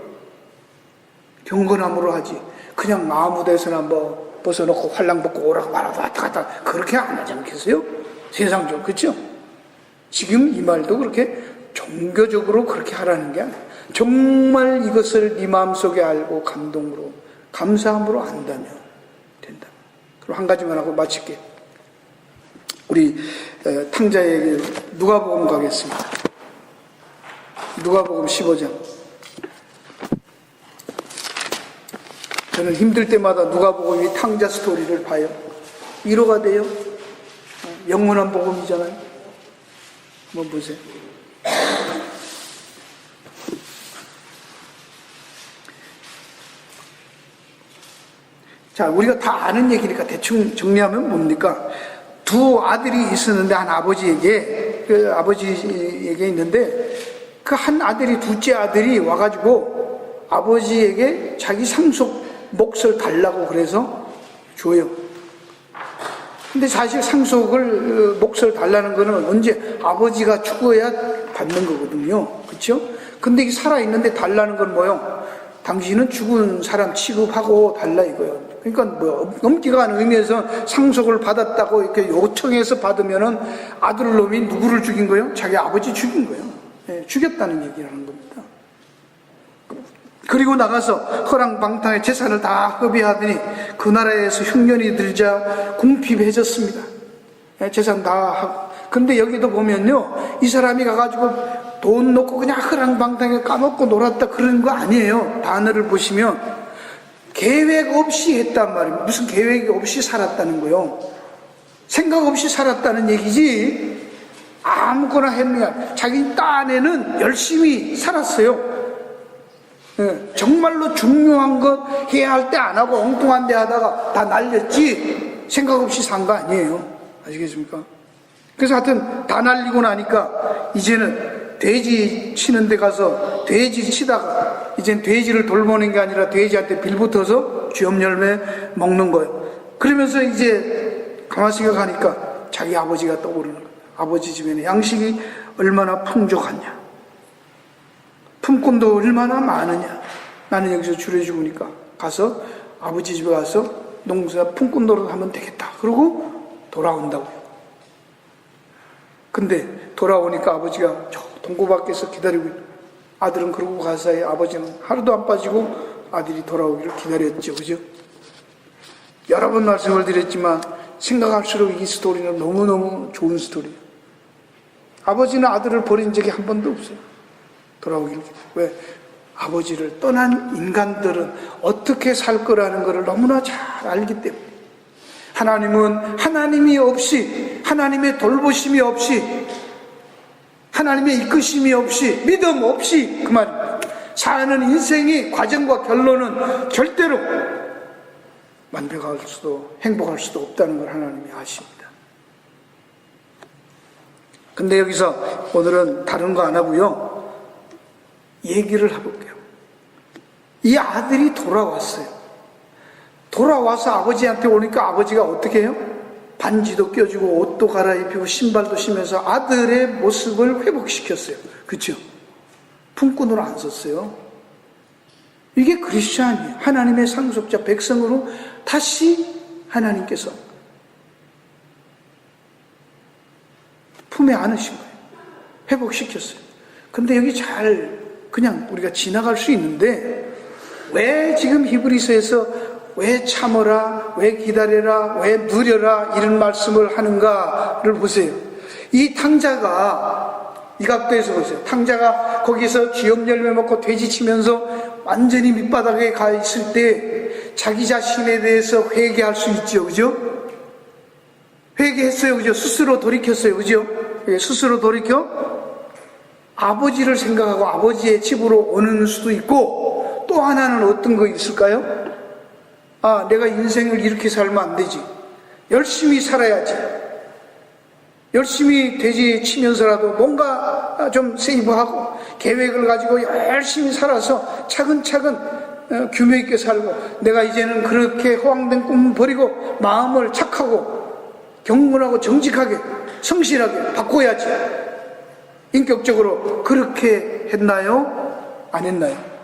경건함으로 하지. 그냥 아무 데서나 뭐 벗어놓고 활랑 벗고 오라고 말하고 왔다 갔다 그렇게 안 하지 않겠어요? 세상적으로. 그렇죠? 지금 이 말도 그렇게 종교적으로 그렇게 하라는 게 아니야. 정말 이것을 네 마음속에 알고 감동으로 감사함으로 안다면 된다. 그럼 한 가지만 하고 마칠게요. 우리 탕자에게 누가복음 가겠습니다. 누가복음 15장. 저는 힘들 때마다 누가복음이 탕자 스토리를 봐요. 위로가 돼요. 영원한 복음이잖아요. 한번 보세요. 자, 우리가 다 아는 얘기니까 대충 정리하면 뭡니까? 두 아들이 있었는데 한 아버지에게 있는데 그 한 아들이 둘째 아들이 와가지고 아버지에게 자기 상속 몫을 달라고 그래서 줘요. 근데 사실 상속을 몫을 달라는 거는 언제 아버지가 죽어야 받는 거거든요. 그렇죠? 근데 이게 살아있는데 달라는 건 뭐요? 당신은 죽은 사람 취급하고 달라 이거예요. 그러니까 뭐 엄격한 의미에서 상속을 받았다고 이렇게 요청해서 받으면은 아들놈이 누구를 죽인 거예요? 자기 아버지 죽인 거예요. 네, 죽였다는 얘기라는 겁니다. 그리고 나가서 허랑방탕의 재산을 다 허비하더니 그 나라에서 흉년이 들자 궁핍해졌습니다. 재산 다 하고. 근데 여기도 보면요, 이 사람이 가가지고 돈 놓고 그냥 허랑방탕에 까먹고 놀았다 그런 거 아니에요. 단어를 보시면 계획 없이 했단 말이에요. 무슨 계획 없이 살았다는 거요. 생각 없이 살았다는 얘기지 아무거나 했느냐. 자기 딴에는 열심히 살았어요. 정말로 중요한 것 해야 할 때 안 하고 엉뚱한 데 하다가 다 날렸지 생각 없이 산 거 아니에요. 아시겠습니까? 그래서 하여튼 다 날리고 나니까 이제는 돼지 치는 데 가서 돼지 치다가 이젠 돼지를 돌보는 게 아니라 돼지한테 빌붙어서 쥐엄 열매 먹는 거예요. 그러면서 이제 가만 생각하니까 자기 아버지가 떠오르는 거예요. 아버지 집에는 양식이 얼마나 풍족하냐, 품꾼도 얼마나 많으냐. 나는 여기서 주례 죽으니까 가서 아버지 집에 가서 농사 품꾼 노릇하면 되겠다. 그러고 돌아온다고요. 근데 돌아오니까 아버지가 저 동고 밖에서 기다리고 있는, 아들은 그러고 가사에 아버지는 하루도 안 빠지고 아들이 돌아오기를 기다렸죠. 그죠? 여러 번 말씀을 드렸지만 생각할수록 이 스토리는 너무너무 좋은 스토리예요. 아버지는 아들을 버린 적이 한 번도 없어요. 돌아오기를. 왜? 아버지를 떠난 인간들은 어떻게 살 거라는 것을 너무나 잘 알기 때문에 하나님은 하나님이 없이, 하나님의 돌보심이 없이, 하나님의 이끄심이 없이, 믿음 없이 그 말입니다. 사는 인생의 과정과 결론은 절대로 만족할 수도 행복할 수도 없다는 걸 하나님이 아십니다. 근데 여기서 오늘은 다른 거 안 하고요, 얘기를 해볼게요. 이 아들이 돌아왔어요. 돌아와서 아버지한테 오니까 아버지가 어떻게 해요? 반지도 껴주고 옷도 갈아입히고 신발도 신면서 아들의 모습을 회복시켰어요. 그렇죠? 품꾼으로 안 썼어요. 이게 크리스찬이에요. 하나님의 상속자 백성으로 다시 하나님께서 품에 안으신 거예요. 회복시켰어요. 근데 여기 잘 그냥 우리가 지나갈 수 있는데, 왜 지금 히브리서에서 왜 참어라, 왜 기다려라, 왜 누려라 이런 말씀을 하는가를 보세요. 이 탕자가, 이 각도에서 보세요. 탕자가 거기서 지엽 열매 먹고 돼지 치면서 완전히 밑바닥에 가 있을 때 자기 자신에 대해서 회개할 수 있죠. 그죠? 회개했어요. 그죠? 스스로 돌이켰어요. 그죠? 스스로 돌이켜 아버지를 생각하고 아버지의 집으로 오는 수도 있고, 또 하나는 어떤 거 있을까요? 아, 내가 인생을 이렇게 살면 안 되지. 열심히 살아야지. 열심히 돼지 치면서라도 뭔가 좀 세이브하고 계획을 가지고 열심히 살아서 차근차근 규모 있게 살고, 내가 이제는 그렇게 허황된 꿈을 버리고 마음을 착하고 경건하고 정직하게 성실하게 바꿔야지. 인격적으로 그렇게 했나요? 안 했나요?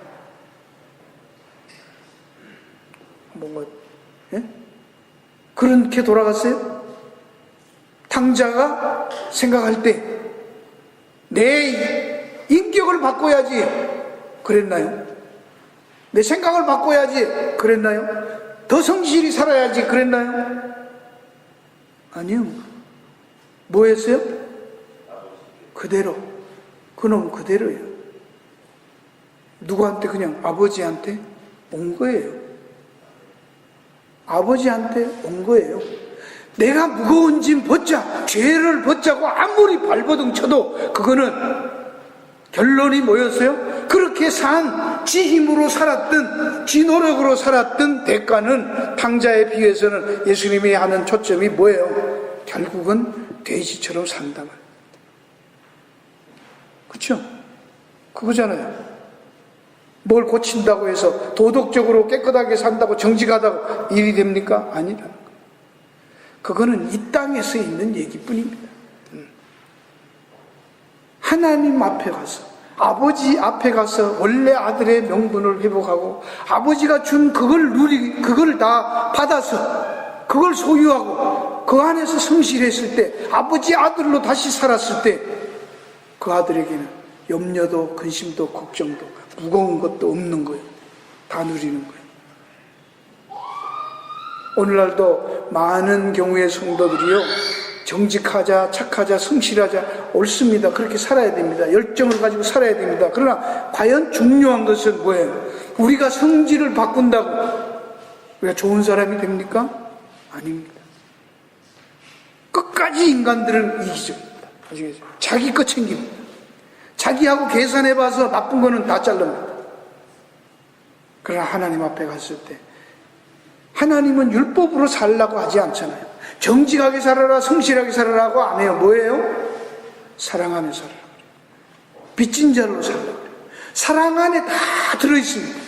뭔가, 예? 그렇게 돌아갔어요? 탕자가 생각할 때 내 인격을 바꿔야지 그랬나요? 내 생각을 바꿔야지 그랬나요? 더 성실히 살아야지 그랬나요? 아니요. 뭐 했어요? 그대로, 그놈 그대로예요. 누구한테? 그냥 아버지한테 온 거예요. 아버지한테 온 거예요. 내가 무거운 짐 벗자, 죄를 벗자고 아무리 발버둥 쳐도 그거는 결론이 뭐였어요? 그렇게 산, 지 힘으로 살았던, 지 노력으로 살았던 대가는 탕자에 비해서는 예수님이 하는 초점이 뭐예요? 결국은 돼지처럼 산다 말이에요. 그렇죠? 그거잖아요. 뭘 고친다고 해서 도덕적으로 깨끗하게 산다고 정직하다고 일이 됩니까? 아니라는 거예요. 그거는 이 땅에서 있는 얘기뿐입니다. 하나님 앞에 가서, 아버지 앞에 가서 원래 아들의 명분을 회복하고 아버지가 준 그걸 다 받아서 그걸 소유하고 그 안에서 성실했을 때, 아버지 아들로 다시 살았을 때 그 아들에게는 염려도 근심도 걱정도 무거운 것도 없는 거예요. 다 누리는 거예요. 오늘날도 많은 경우의 성도들이요, 정직하자, 착하자, 성실하자, 옳습니다. 그렇게 살아야 됩니다. 열정을 가지고 살아야 됩니다. 그러나 과연 중요한 것은 뭐예요? 우리가 성질을 바꾼다고 우리가 좋은 사람이 됩니까? 아닙니다. 끝까지 인간들은 이기적입니다. 아시겠죠? 자기 것 챙깁니다. 자기하고 계산해봐서 나쁜 거는 다 자릅니다. 그러나 하나님 앞에 갔을 때 하나님은 율법으로 살라고 하지 않잖아요. 정직하게 살아라, 성실하게 살아라고 안 해요. 뭐예요? 사랑하며 살아라. 빚진 자로 살라고 해요. 사랑 안에 다 들어있습니다.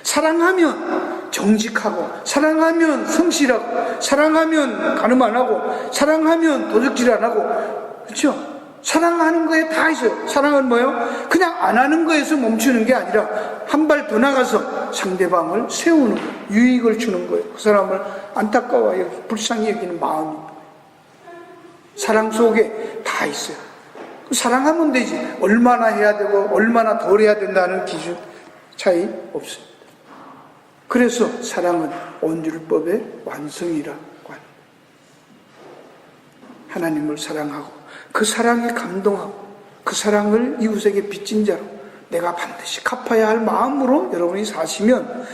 사랑하면 정직하고, 사랑하면 성실하고, 사랑하면 간음 안 하고, 사랑하면 도적질 안 하고, 그렇죠? 사랑하는 거에 다 있어요. 사랑은 뭐예요? 그냥 안 하는 거에서 멈추는 게 아니라 한 발 더 나가서 상대방을 세우는 거예요. 유익을 주는 거예요. 그 사람을 안타까워 여기고 불쌍히 여기는 마음입니다. 사랑 속에 다 있어요. 사랑하면 되지. 얼마나 해야 되고 얼마나 덜 해야 된다는 기준 차이 없습니다. 그래서 사랑은 온 율법의 완성이라고 합니다. 하나님을 사랑하고 그 사랑에 감동하고 그 사랑을 이웃에게 빚진 자로 내가 반드시 갚아야 할 마음으로 여러분이 사시면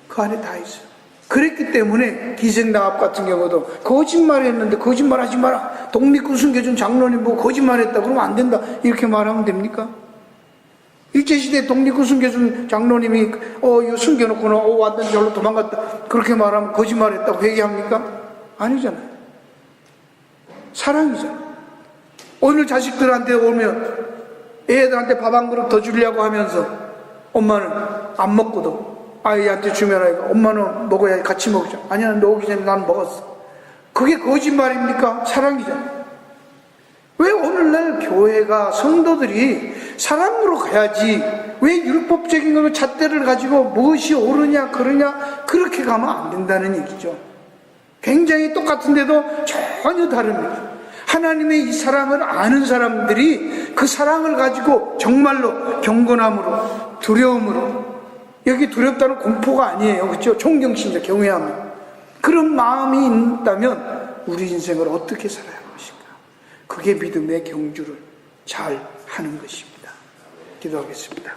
그 안에 다 있어요. 그랬기 때문에 기생당합 같은 경우도 거짓말했는데 거짓말하지 마라. 독립군 숨겨준 장로님 보고 거짓말했다 그러면 안 된다. 이렇게 말하면 됩니까? 일제시대 독립군 숨겨준 장로님이 이거 숨겨놓고는 완전 절로 도망갔다. 그렇게 말하면 거짓말했다고 회개합니까? 아니잖아요. 사랑이잖아요. 오늘 자식들한테 오면 애들한테 밥 한 그릇 더 주려고 하면서 엄마는 안 먹고도 아이한테 주면 아이가 엄마는 먹어야 같이 먹자. 아니야, 너 오기 전에 난 먹었어. 그게 거짓말입니까? 사랑이잖아요. 왜 오늘날 교회가 성도들이 사랑으로 가야지 왜 율법적인 거로 잣대를 가지고 무엇이 옳으냐 그러냐 그렇게 가면 안 된다는 얘기죠. 굉장히 똑같은데도 전혀 다릅니다. 하나님의 이 사랑을 아는 사람들이 그 사랑을 가지고 정말로 경건함으로 두려움으로, 여기 두렵다는 공포가 아니에요. 그렇죠? 존경심자 경외함, 그런 마음이 있다면 우리 인생을 어떻게 살아야 할 것인가, 그게 믿음의 경주를 잘 하는 것입니다. 기도하겠습니다.